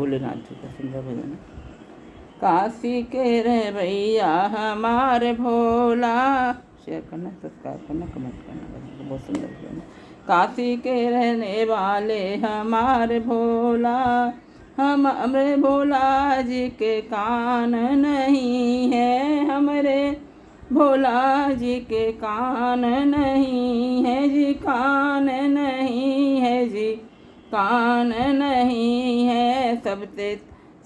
भोलेनाथ जी का सुंदर भजन है। काशी के रे भैया हमारे भोला, शेयर करना, सब्सक्राइब करना, कमेंट करना, भजन बहुत सुंदर भजन है। काशी के रहने वाले हमारे भोला, हमारे भोला जी के कान नहीं है, हमारे भोला जी के कान नहीं है जी, कान नहीं है जी, कान नहीं है।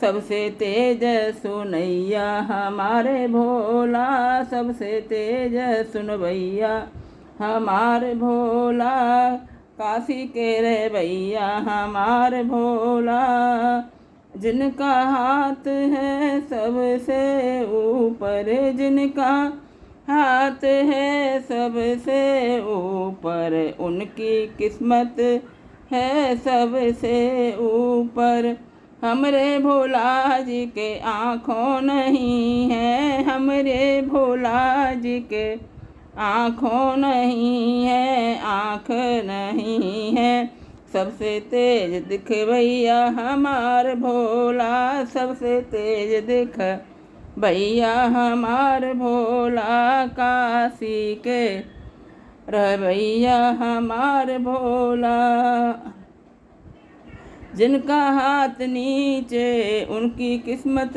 सबसे तेज सुनैया हमारे भोला, सबसे तेज सुनवैया हमारे भोला, काशी के रे भैया हमारे भोला। जिनका हाथ है सबसे ऊपर, जिनका हाथ है सबसे ऊपर, उनकी किस्मत है सबसे ऊपर। हमरे भोला जी के आँखों नहीं है, हमरे भोला जी के आँखों नहीं है, आँख नहीं है। सबसे तेज दिख भैया हमार भोला, सबसे तेज दिख भैया हमार भोला, काशी के रह भैया हमार भोला। जिनका हाथ नीचे उनकी किस्मत,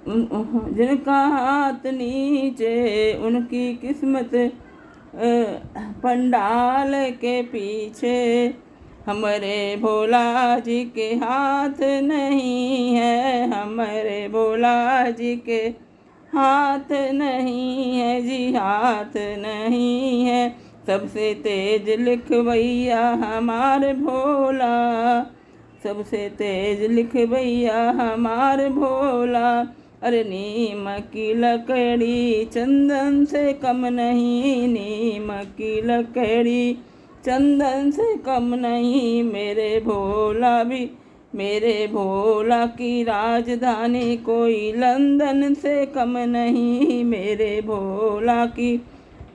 जिनका हाथ नीचे उनकी किस्मत, पंडाल के पीछे। हमारे भोला जी के हाथ नहीं है, हमारे भोला जी के हाथ नहीं है जी, हाथ नहीं है। सबसे तेज लिख भैया हमारे भोला, सबसे तेज लिख भैया हमारे भोला। अरे नीम की लकड़ी चंदन से कम नहीं, नीम की लकड़ी चंदन से कम नहीं, मेरे भोला भी, मेरे भोला की राजधानी कोई लंदन से कम नहीं, मेरे भोला की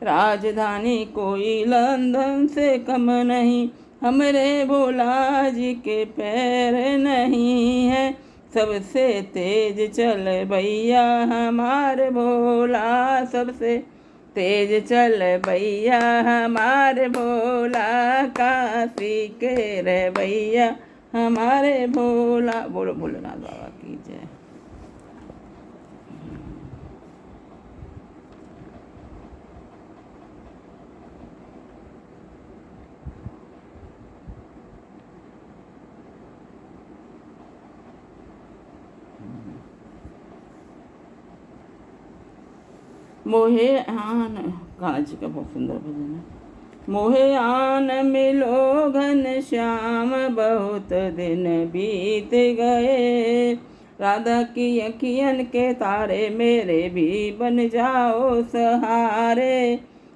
राजधानी कोई लंदन से कम नहीं। हमरे भोला जी के पैर नहीं है, सबसे तेज चल भैया हमारे भोला, सबसे तेज चल भैया हमारे भोला, काशी के रे भैया हमारे भोला। बोलो भोलेनाथ बाबा की जय। मोहे आन, काजी का बहुत सुंदर भजन है। मोहे आन मिलो घन श्याम, बहुत दिन बीत गए, राधा की अखियन के तारे मेरे भी बन जाओ सहारे,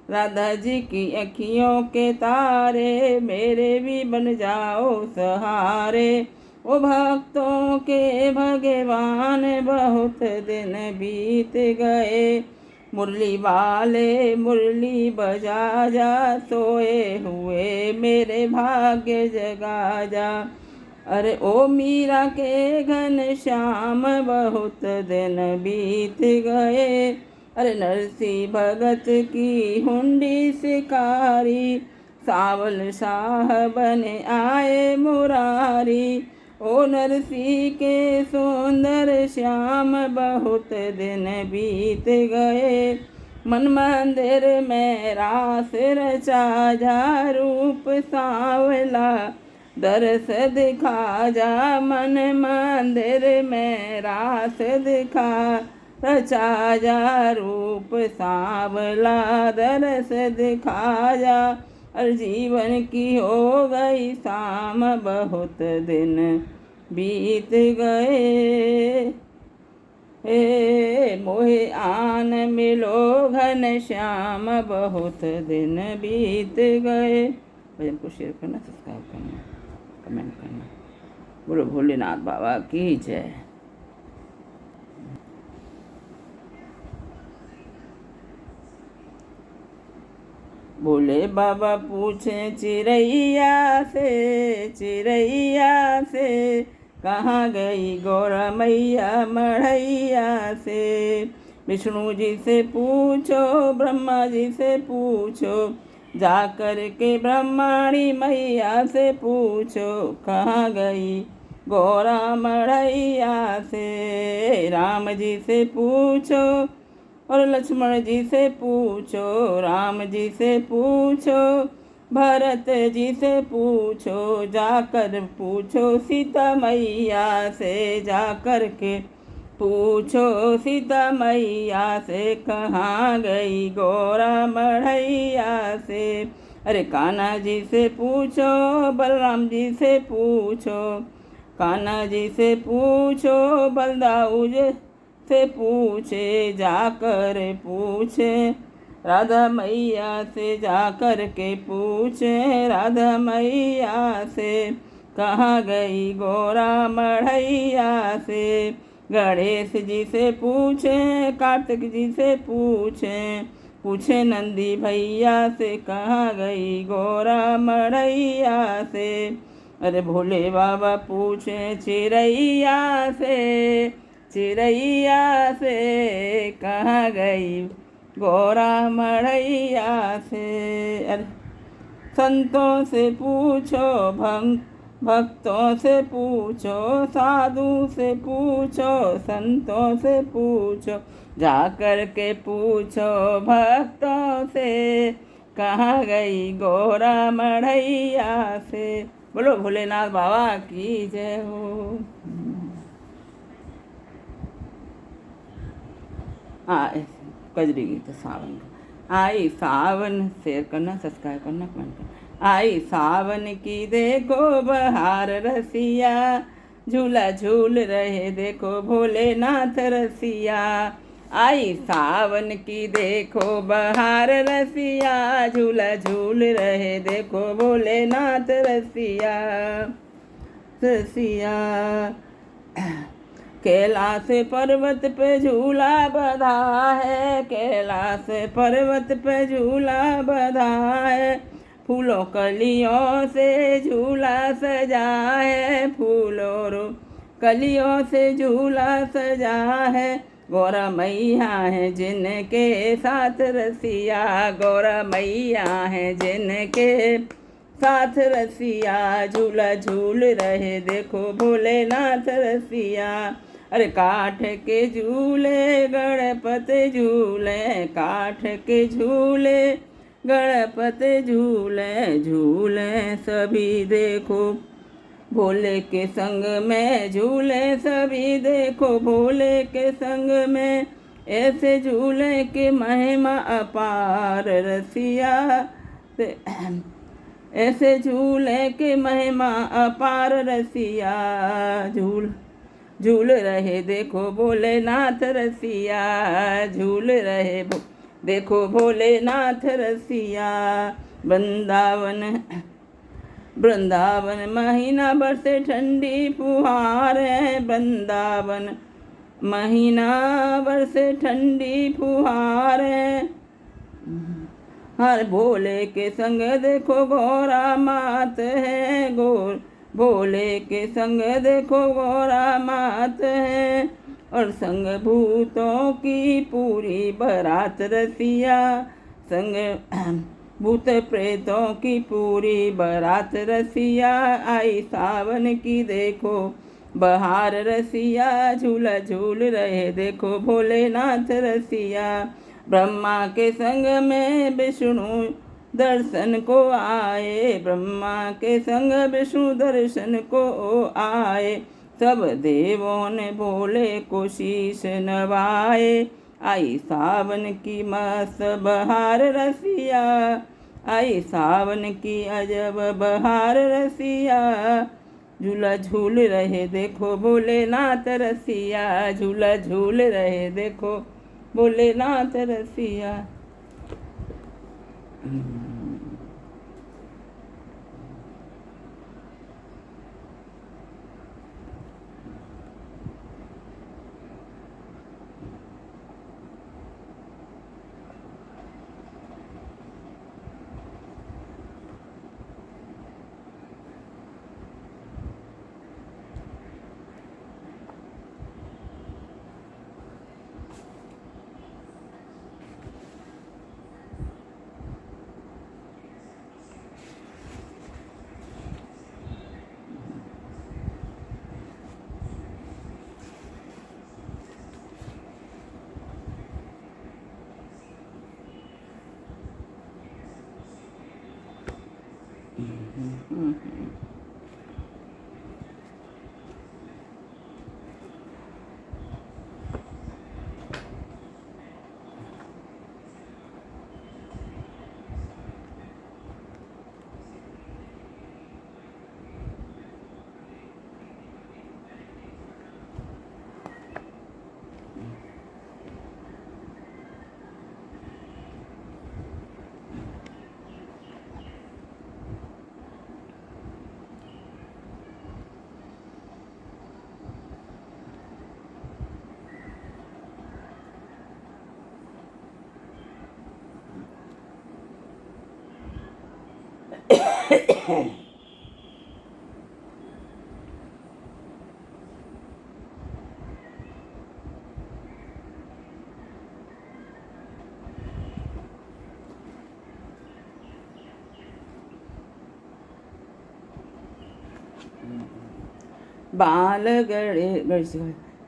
राधा जी की अखियों के तारे मेरे भी बन जाओ सहारे। ओ भक्तों के भगवान बहुत दिन बीत गए, मुरली वाले मुरली बजा जा, सोए हुए मेरे भाग्य जगा जा। अरे ओ मीरा के घन श्याम बहुत दिन बीत गए, अरे नरसी भगत की हुंडी शिकारी, सावल शाह बने आए मुरारी। ओ नरसी के सुंदर श्याम बहुत दिन बीत गए, मन मंदिर में रास रचा जा, रूप सांवला दरस दिखा जा, मन मंदिर में रास दिखा रचा जा, रूप सांवला दरस दिखा जा। और जीवन की हो गई शाम बहुत दिन बीत गए, हे मोहे आन मिलो घन श्याम बहुत दिन बीत गए। भजन को शेयर करना, सब्सक्राइब करना, कमेंट करना। बोलो भोलेनाथ बाबा की जय। भोले बाबा पूछे चिड़ैया से, चिड़ैया से कहाँ गई गौरा मैया मढ़ैया से। विष्णु जी से पूछो, ब्रह्मा जी से पूछो, जा कर के ब्रह्माणी मैया से पूछो, कहाँ गई गौरा मढ़ैया से। राम जी से पूछो और लक्ष्मण जी से पूछो, राम जी से पूछो, भरत जी से पूछो, जाकर पूछो सीता मैया से, जाकर के पूछो सीता मैया से, कहाँ गई गौरा मढ़ैया से। अरे कान्हा जी से पूछो, बलराम जी से पूछो, कान्हा जी से पूछो, बलदाऊ से पूछे, जाकर पूछे राधा मैया से, जाकर के पूछे राधा मैया से, कहाँ गई गौरा मढ़ैया से। गणेश जी से पूछे, कार्तिक जी से पूछे, पूछे नंदी भैया से, कहाँ गई गौरा मढ़ैया से। अरे भोले बाबा पूछे चिड़ैया से, चिड़ैया से, कहाँ गई गौरा मढ़ैया से। अरे संतों से पूछो, भक्तों से पूछो, साधु से पूछो, संतों से पूछो, जा कर के पूछो भक्तों से, कहाँ गई गौरा मढ़ैया से। बोलो भोलेनाथ बाबा की जय हो। कजरी गीत सावन का। आई सावन, शेयर करना, सब्सक्राइब करना, कमेंट करना। आई सावन की देखो बहार रसिया, झूला झूल रहे देखो भोलेनाथ रसिया। आई सावन की देखो बहार रसिया, झूला झूल रहे देखो भोलेनाथ रसिया, रसिया। कैलाश पर्वत पे झूला बंधा है, कैलाश पर्वत पे झूला बंधा है, फूलों कलियों से झूला सजा है, फूलों कलियों से झूला सजा है। गौरा मैया है जिनके साथ रसिया, गौरा मैया है जिनके साथ रसिया, झूला झूल रहे देखो भोलेनाथ रसिया। अरे काठ के झूले गणपति झूले, काठ के झूले गणपति झूले, झूले सभी देखो भोले के संग में, झूले सभी देखो भोले के संग में, ऐसे झूले की महिमा अपार रसिया, ऐसे झूले की महिमा अपार रसिया, झूल रहे देखो भोलेनाथ रसिया, झूल रहे देखो भोलेनाथ रसिया। वृंदावन वृंदावन महीना बरसे ठंडी फुहार है, वृंदावन महीना बरसे ठंडी फुहार है। हर भोले के संग देखो गौरा मात है, भोले के संग देखो गौरा मात है, और संग भूतों की पूरी बारात रसिया, संग भूत प्रेतों की पूरी बारात रसिया। आई सावन की देखो बहार रसिया, झूला झूल रहे देखो भोलेनाथ रसिया। ब्रह्मा के संग में विष्णु दर्शन को आए, ब्रह्मा के संग विष्णु दर्शन को आए, सब देवों ने भोले को शीश नवाए। आई सावन की मस्त बहार रसिया, आई सावन की अजब बहार रसिया, झूला झूल रहे देखो भोलेनाथ रसिया, झूला झूल रहे देखो भोलेनाथ रसिया।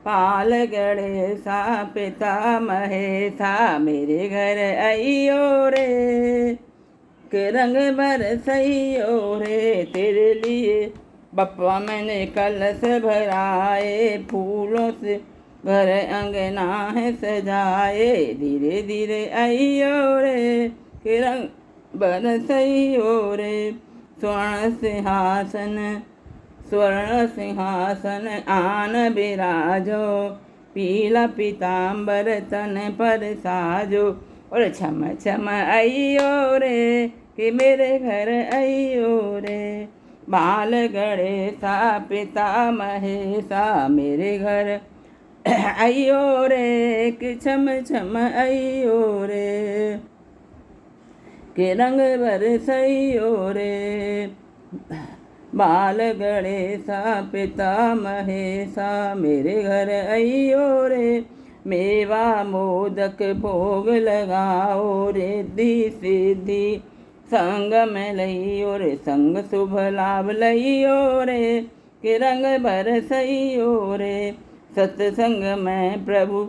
बाल गणे सा पिता महेशा मेरे घर आइयो रे, के रंग बरसइयो रे तेरे लिए बप्पा मैंने कलश भराए, फूलों से घर अंगना है सजाए, धीरे धीरे आइयो रे के रंग बरसइयो रे, स्वर्ण सिंहासन आन बिराजो, पीला पीताम्बर तन पर साजो, और छम छम आइयो रे कि मेरे घर आइयो रे, बाल गणेशा पिता महेशा मेरे घर आइयो रे कि छम छम आइयो रे, के रंग बरसइयो रे, बाल गणेशा पिता महेशा मेरे घर आइयो रे, मेवा मोदक भोग लगाओ रिद्धि सिद्धि संग में लइयो रे, संग शुभ लाभ लइयो रे के रंग बरसइयो रे, सत्संग में प्रभु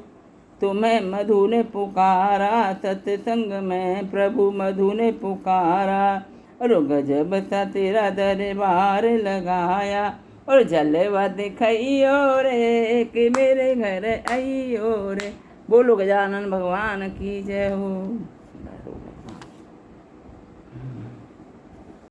तुम्हें मधु ने पुकारा, सत्संग में प्रभु मधु ने पुकारा, और गजब सा तेरा दरबार लगाया, और जलवा दिखाइयो रे कि मेरे घर आइयो रे। बोलो गजानन भगवान की जय हो।